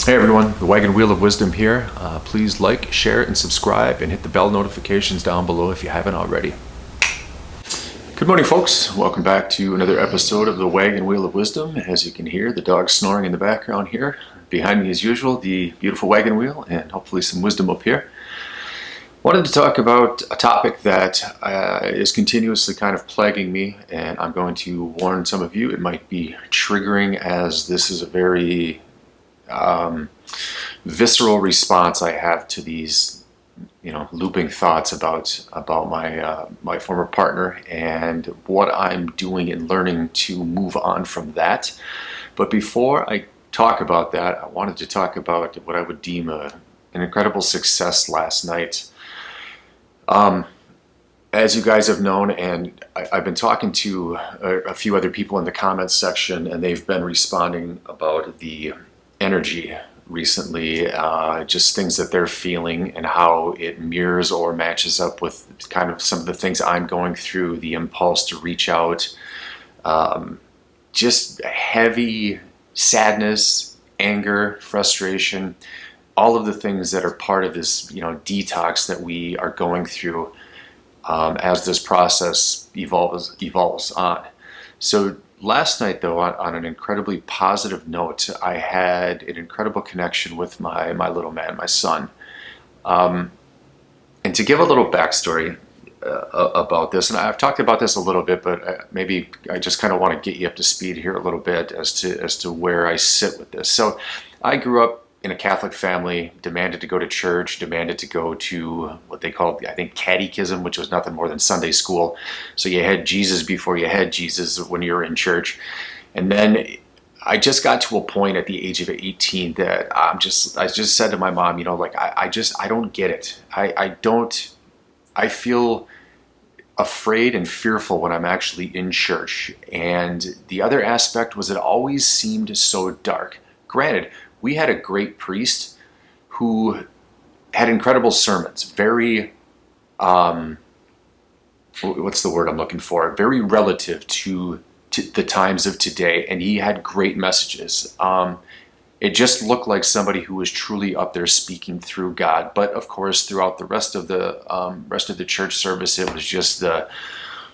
Hey everyone, the Wagon Wheel of Wisdom here. Please like, share, and subscribe, and hit the bell notifications down below if you haven't already. Good morning, folks. Welcome back to another episode of the Wagon Wheel of Wisdom. As you can hear, the dog snoring in the background here. Behind me, as usual, the beautiful wagon wheel, and hopefully some wisdom up here. Wanted to talk about a topic that is continuously kind of plaguing me, and I'm going to warn some of you it might be triggering, as this is a very visceral response I have to these, looping thoughts about my former partner and what I'm doing in learning to move on from that. But before I talk about that, I wanted to talk about what I would deem an incredible success last night. As you guys have known, and I've been talking to a few other people in the comments section, and they've been responding about the energy recently, just things that they're feeling and how it mirrors or matches up with kind of some of the things I'm going through, the impulse to reach out, just heavy sadness, anger, frustration, all of the things that are part of this, detox that we are going through as this process evolves on. So last night, though, on an incredibly positive note, I had an incredible connection with my little man, my son. And to give a little backstory about this, and I've talked about this a little bit, but maybe I just kind of want to get you up to speed here a little bit as to where I sit with this. So I grew up in a Catholic family, demanded to go to church, demanded to go to what they called, I think, catechism, which was nothing more than Sunday school. So you had Jesus before you had Jesus when you were in church. And then I just got to a point at the age of 18 that I just said to my mom, I don't get it. I feel afraid and fearful when I'm actually in church. And the other aspect was it always seemed so dark. Granted, we had a great priest who had incredible sermons, very, what's the word I'm looking for? Very relative to the times of today, and he had great messages. It just looked like somebody who was truly up there speaking through God. But of course, throughout the rest of the church service, it was just the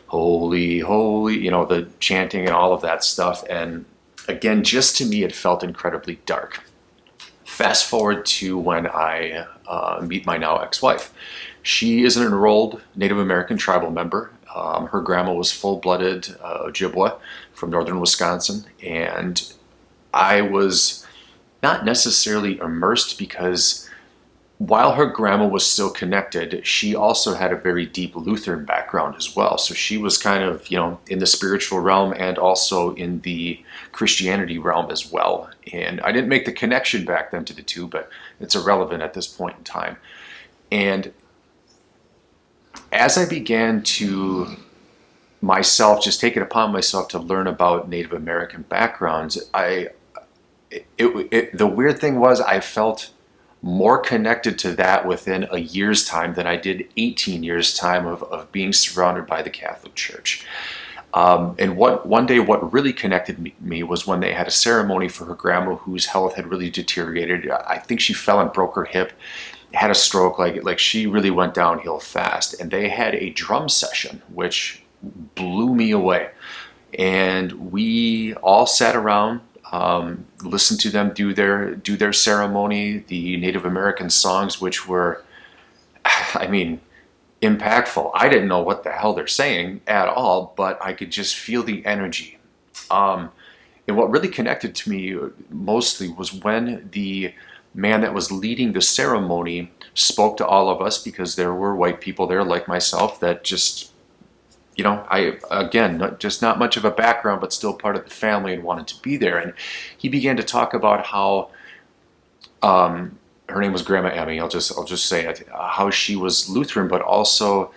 holy, holy, the chanting and all of that stuff. And again, just to me, it felt incredibly dark. Fast forward to when I meet my now ex-wife. She is an enrolled Native American tribal member. Her grandma was full-blooded Ojibwa from northern Wisconsin, and I was not necessarily immersed because while her grandma was still connected, she also had a very deep Lutheran background as well. So she was kind of, in the spiritual realm and also in the Christianity realm as well. And I didn't make the connection back then to the two, but it's irrelevant at this point in time. And as I began to just take it upon myself to learn about Native American backgrounds, the weird thing was I felt more connected to that within a year's time than I did 18 years' time of being surrounded by the Catholic Church. And one day what really connected me was when they had a ceremony for her grandma whose health had really deteriorated. I think she fell and broke her hip, had a stroke, like she really went downhill fast. And they had a drum session, which blew me away. And we all sat around, listen to them do their ceremony, the Native American songs, which were, impactful. I didn't know what the hell they're saying at all, but I could just feel the energy. And what really connected to me mostly was when the man that was leading the ceremony spoke to all of us, because there were white people there like myself that just, just not much of a background, but still part of the family and wanted to be there. And he began to talk about how, her name was Grandma Emmy, I'll just say it, how she was Lutheran, but also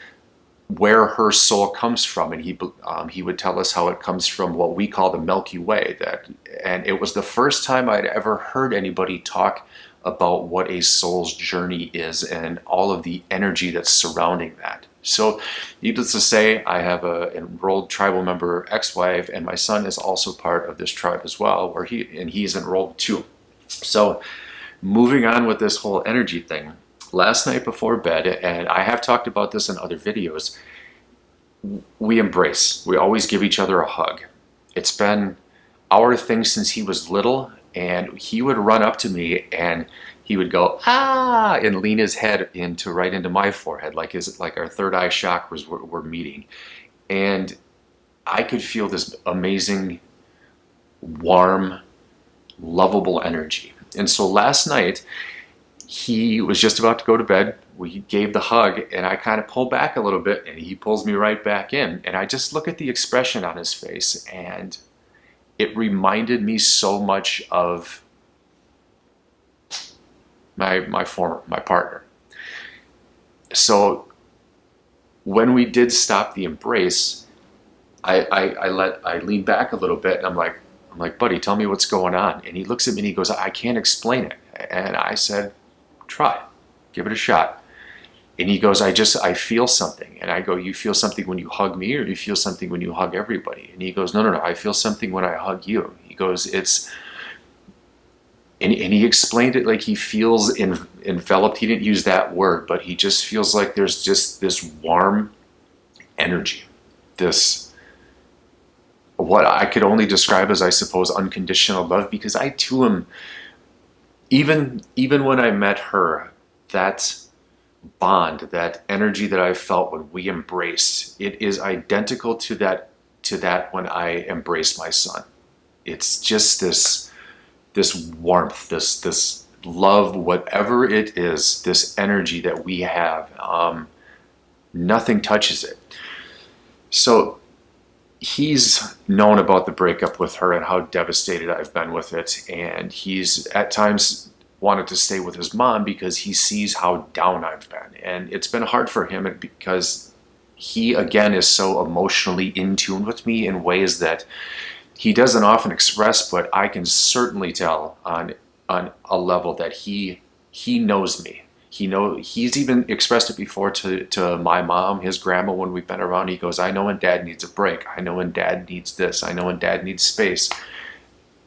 where her soul comes from. And he would tell us how it comes from what we call the Milky Way. And it was the first time I'd ever heard anybody talk about what a soul's journey is and all of the energy that's surrounding that. So needless to say, I have an enrolled tribal member ex-wife, and my son is also part of this tribe as well, he's enrolled too. So moving on with this whole energy thing, last night before bed, and I have talked about this in other videos, we embrace. We always give each other a hug. It's been our thing since he was little, and he would run up to me and he would go, ah, and lean his head right into my forehead, like our third eye chakras were meeting. And I could feel this amazing, warm, lovable energy. And so last night, he was just about to go to bed. We gave the hug, and I kind of pulled back a little bit, and he pulls me right back in. And I just look at the expression on his face, and it reminded me so much of my partner. So when we did stop the embrace, I leaned back a little bit, and I'm like, buddy, tell me what's going on. And he looks at me and he goes, I can't explain it. And I said, try, give it a shot. And he goes, I feel something. And I go, you feel something when you hug me, or you feel something when you hug everybody? And he goes, no, I feel something when I hug you. He goes, and he explained it like he feels enveloped. He didn't use that word, but he just feels like there's just this warm energy, this, what I could only describe as, I suppose, unconditional love, because I too am, even when I met her, that bond, that energy that I felt when we embraced, it is identical to that when I embraced my son. It's just this warmth, this love, whatever it is, this energy that we have. Nothing touches it. So he's known about the breakup with her and how devastated I've been with it. And he's at times wanted to stay with his mom because he sees how down I've been. And it's been hard for him because he, again, is so emotionally in tune with me in ways that he doesn't often express, but I can certainly tell on a level that he knows me. He's even expressed it before to my mom, his grandma, when we've been around. He goes, I know when dad needs a break. I know when dad needs this. I know when dad needs space.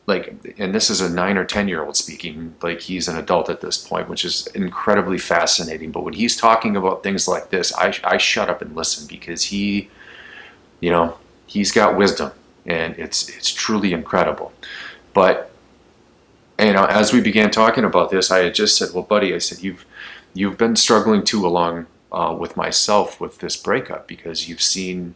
Like, and this is a 9 or 10-year-old speaking like he's an adult at this point, which is incredibly fascinating. But when he's talking about things like this, I shut up and listen, because he's got wisdom, and it's truly incredible. But, as we began talking about this, I had just said, well, buddy, I said, you've been struggling too along with myself with this breakup, because you've seen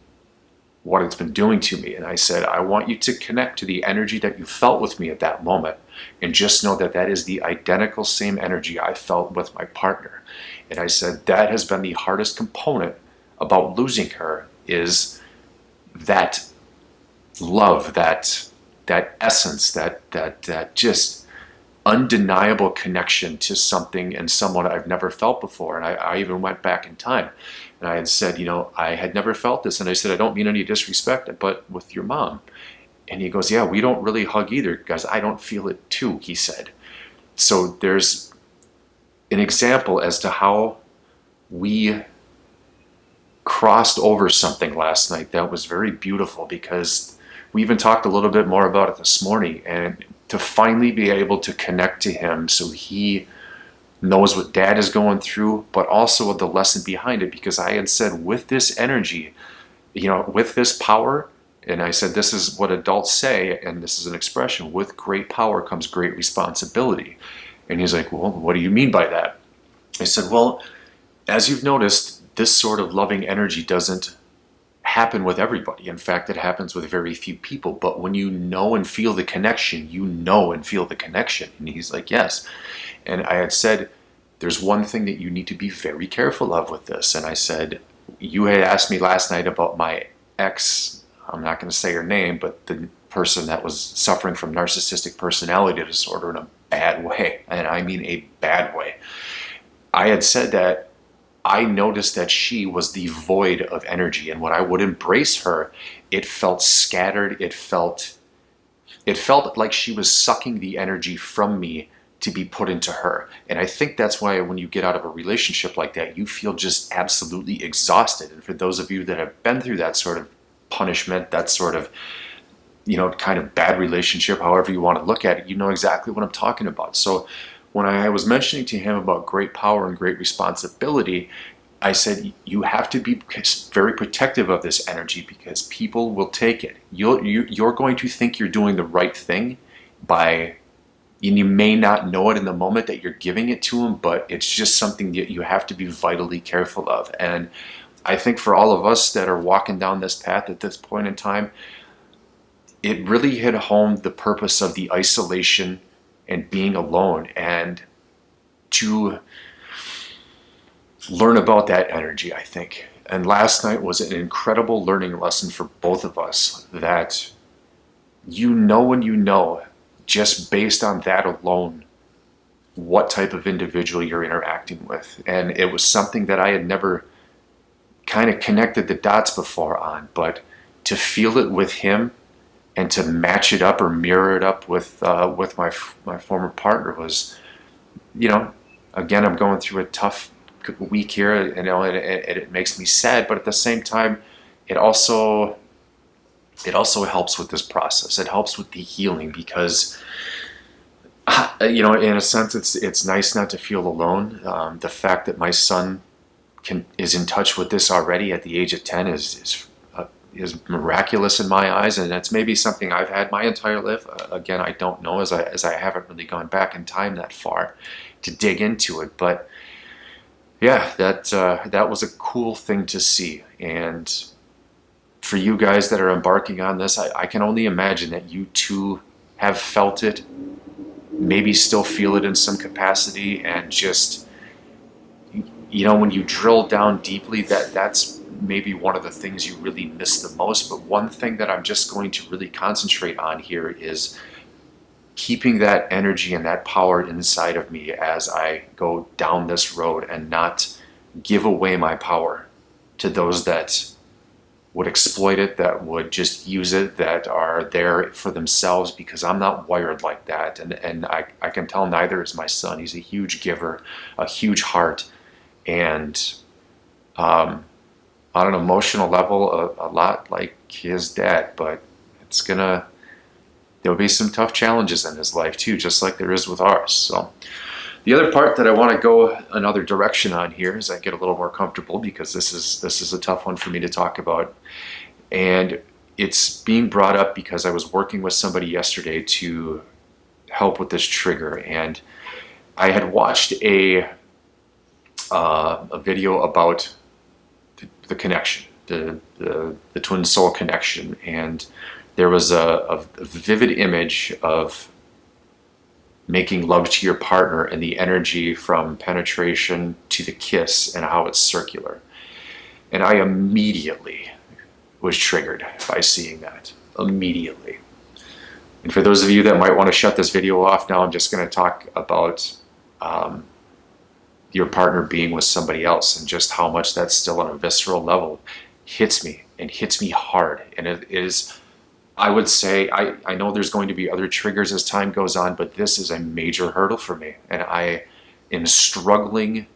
what it's been doing to me. And I said, I want you to connect to the energy that you felt with me at that moment, and just know that that is the identical same energy I felt with my partner. And I said, that has been the hardest component about losing her, is that love, that essence, that just undeniable connection to something and someone I've never felt before. And I even went back in time, and I had said, I had never felt this. And I said, I don't mean any disrespect, but with your mom. And he goes, yeah, we don't really hug either, because I don't feel it too, he said. So there's an example as to how we crossed over something last night that was very beautiful, because we even talked a little bit more about it this morning. And to finally be able to connect to him so he knows what dad is going through, but also the lesson behind it. Because I had said, with this energy, with this power, and I said, this is what adults say, and this is an expression, with great power comes great responsibility. And he's like, well, what do you mean by that? I said, well, as you've noticed, this sort of loving energy doesn't happen with everybody. In fact, it happens with very few people. But when you know and feel the connection, you know and feel the connection. And he's like, yes. And I had said, there's one thing that you need to be very careful of with this. And I said, you had asked me last night about my ex, I'm not going to say her name, but the person that was suffering from narcissistic personality disorder in a bad way. And I mean a bad way. I had said that I noticed that she was the void of energy, and when I would embrace her, it felt scattered. It felt like she was sucking the energy from me to be put into her. And I think that's why when you get out of a relationship like that, you feel just absolutely exhausted. And for those of you that have been through that sort of punishment, that sort of, kind of bad relationship, however you want to look at it, you know exactly what I'm talking about. So when I was mentioning to him about great power and great responsibility, I said, you have to be very protective of this energy because people will take it. You're going to think you're doing the right thing and you may not know it in the moment that you're giving it to them, but it's just something that you have to be vitally careful of. And I think for all of us that are walking down this path at this point in time, it really hit home the purpose of the isolation and being alone, and to learn about that energy, I think. And last night was an incredible learning lesson for both of us, that when you know, just based on that alone, what type of individual you're interacting with. And it was something that I had never kind of connected the dots before on, but to feel it with him and to match it up or mirror it up with my former partner was, again, I'm going through a tough week here, and it makes me sad, but at the same time, it also helps with this process. It helps with the healing because, in a sense, it's nice not to feel alone. The fact that my son is in touch with this already at the age of 10 is miraculous in my eyes, and it's maybe something I've had my entire life. Again, I don't know, as I haven't really gone back in time that far to dig into it. But yeah, that was a cool thing to see. And for you guys that are embarking on this, I can only imagine that you too have felt it, maybe still feel it in some capacity, and just, when you drill down deeply, that's maybe one of the things you really miss the most. But one thing that I'm just going to really concentrate on here is keeping that energy and that power inside of me as I go down this road, and not give away my power to those that would exploit it, that would just use it, that are there for themselves, because I'm not wired like that. And I can tell neither is my son. He's a huge giver, a huge heart, and on an emotional level, a lot like his dad. But there'll be some tough challenges in his life too, just like there is with ours. So the other part that I want to go another direction on here as I get a little more comfortable, because this is a tough one for me to talk about, and it's being brought up because I was working with somebody yesterday to help with this trigger, and I had watched a video about the connection, the twin soul connection, and there was a vivid image of making love to your partner and the energy from penetration to the kiss and how it's circular. And I immediately was triggered by seeing that, immediately. And for those of you that might want to shut this video off now, I'm just going to talk about your partner being with somebody else, and just how much that's still on a visceral level hits me, and hits me hard. And it is, I would say, I know there's going to be other triggers as time goes on, but this is a major hurdle for me, and I am struggling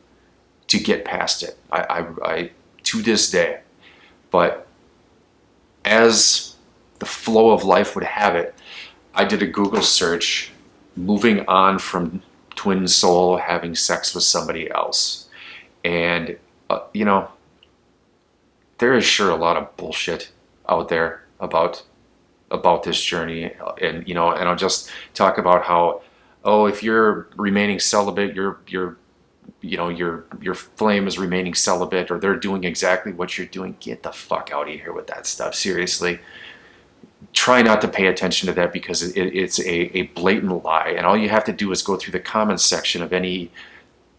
to get past it. I to this day. But as the flow of life would have it, I did a Google search, moving on from twin soul having sex with somebody else, and there is sure a lot of bullshit out there about this journey. And and I'll just talk about how, if you're remaining celibate, your flame is remaining celibate, or they're doing exactly what you're doing. Get the fuck out of here with that stuff. Seriously, try not to pay attention to that, because it's a blatant lie. And all you have to do is go through the comments section of any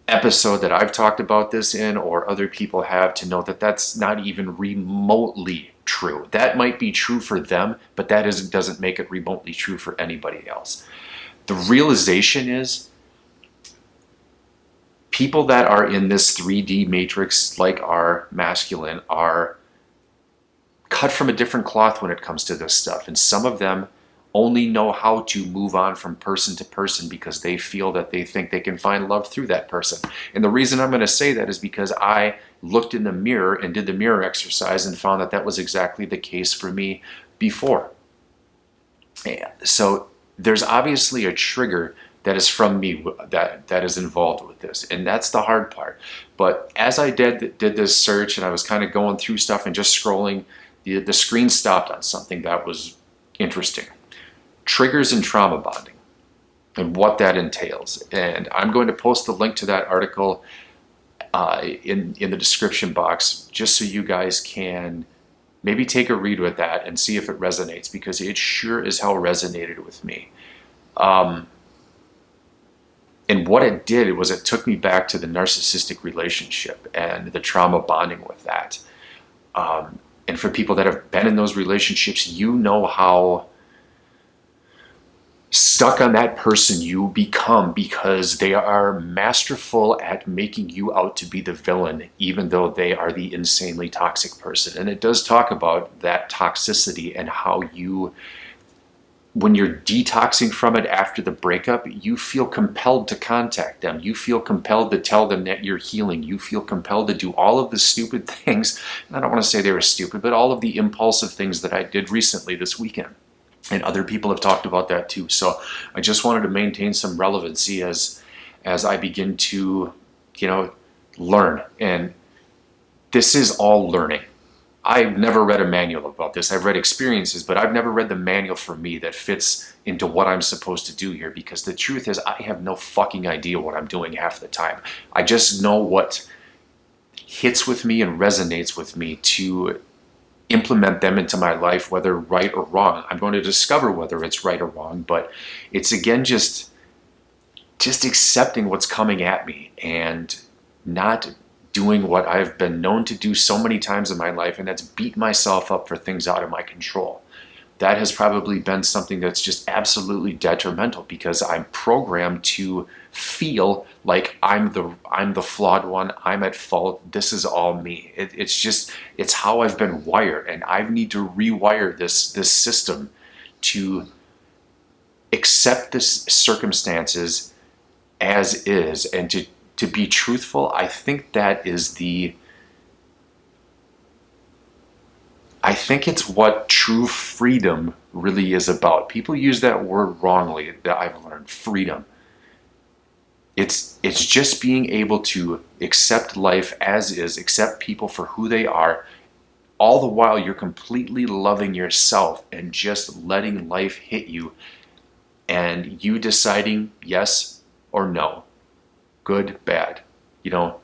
episode that I've talked about this in, or other people have, to know that that's not even remotely true. That might be true for them, but that doesn't make it remotely true for anybody else. The realization is, people that are in this 3D matrix, like our masculine, are cut from a different cloth when it comes to this stuff. And some of them only know how to move on from person to person because they feel that they think they can find love through that person. And the reason I'm going to say that is because I looked in the mirror and did the mirror exercise and found that that was exactly the case for me before. And so there's obviously a trigger that is from me that is involved with this. And that's the hard part. But as I did this search and I was kind of going through stuff and just scrolling, the screen stopped on something that was interesting. Triggers and trauma bonding and what that entails. And I'm going to post the link to that article in the description box, just so you guys can maybe take a read with that and see if it resonates, because it sure as hell resonated with me. And what it did was it took me back to the narcissistic relationship and the trauma bonding with that. And for people that have been in those relationships, you know how stuck on that person you become, because they are masterful at making you out to be the villain, even though they are the insanely toxic person. And it does talk about that toxicity and how you, when you're detoxing from it after the breakup, you feel compelled to contact them. You feel compelled to tell them that you're healing. You feel compelled to do all of the stupid things. And I don't want to say they were stupid, but all of the impulsive things that I did recently this weekend. And other people have talked about that too. So I just wanted to maintain some relevancy as I begin to, learn. And this is all learning. I've never read a manual about this. I've read experiences, but I've never read the manual for me that fits into what I'm supposed to do here, because the truth is I have no fucking idea what I'm doing half the time. I just know what hits with me and resonates with me to implement them into my life, whether right or wrong. I'm going to discover whether it's right or wrong, but it's again just accepting what's coming at me and not doing what I've been known to do so many times in my life, and that's beat myself up for things out of my control. That has probably been something that's just absolutely detrimental, because I'm programmed to feel like I'm the flawed one, I'm at fault, this is all me. It's how I've been wired, and I need to rewire this system to accept the circumstances as is, and to be truthful. I think it's what true freedom really is about. People use that word wrongly, that I've learned, freedom. It's just being able to accept life as is, accept people for who they are, all the while you're completely loving yourself and just letting life hit you, and you deciding yes or no, good, bad.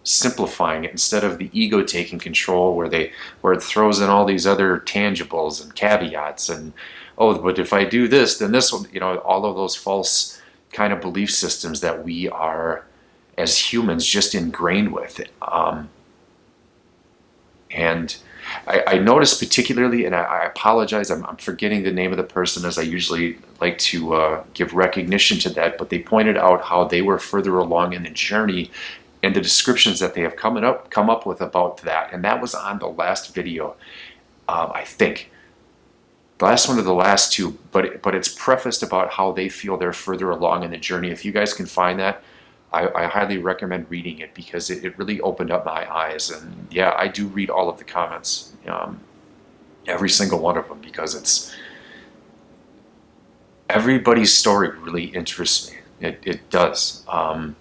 Simplifying it instead of the ego taking control, where it throws in all these other tangibles and caveats and, oh, but if I do this, then this will, all of those false kind of belief systems that we are as humans just ingrained with. And I noticed particularly, and I apologize, I'm forgetting the name of the person, as I usually like to give recognition to that, but they pointed out how they were further along in the journey and the descriptions that they have come up with about that. And that was on the last video, I think. The last one of the last two, but it's prefaced about how they feel they're further along in the journey. If you guys can find that, I highly recommend reading it, because it really opened up my eyes. And yeah, I do read all of the comments, every single one of them, because everybody's story really interests me. It does. I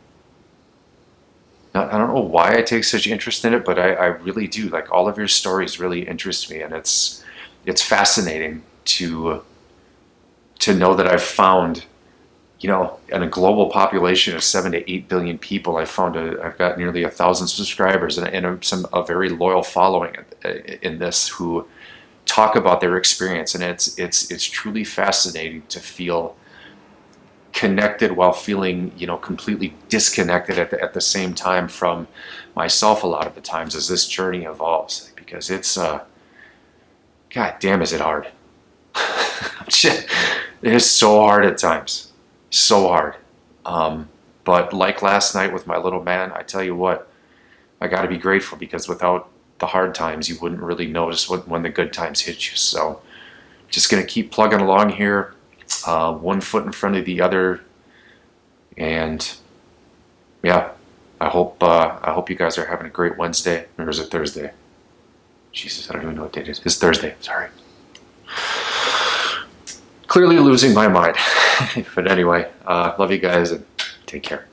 don't know why I take such interest in it, but I really do. Like, all of your stories really interest me, and it's fascinating to know that I've found, in a global population of 7 to 8 billion people, I've got nearly 1,000 subscribers and a very loyal following in this, who talk about their experience, and it's truly fascinating to feel connected while feeling, completely disconnected at the same time from myself a lot of the times as this journey evolves, because it's god damn, is it hard. Shit, it is so hard at times, so hard. But like last night with my little man, I tell you what, I got to be grateful, because without the hard times, you wouldn't really notice when the good times hit you. So just gonna keep plugging along here, one foot in front of the other, and yeah, I hope you guys are having a great Wednesday. Or is it Thursday? Jesus, I don't even know what date it is. It's Thursday. Sorry. Clearly losing my mind. But anyway, love you guys, and Take care.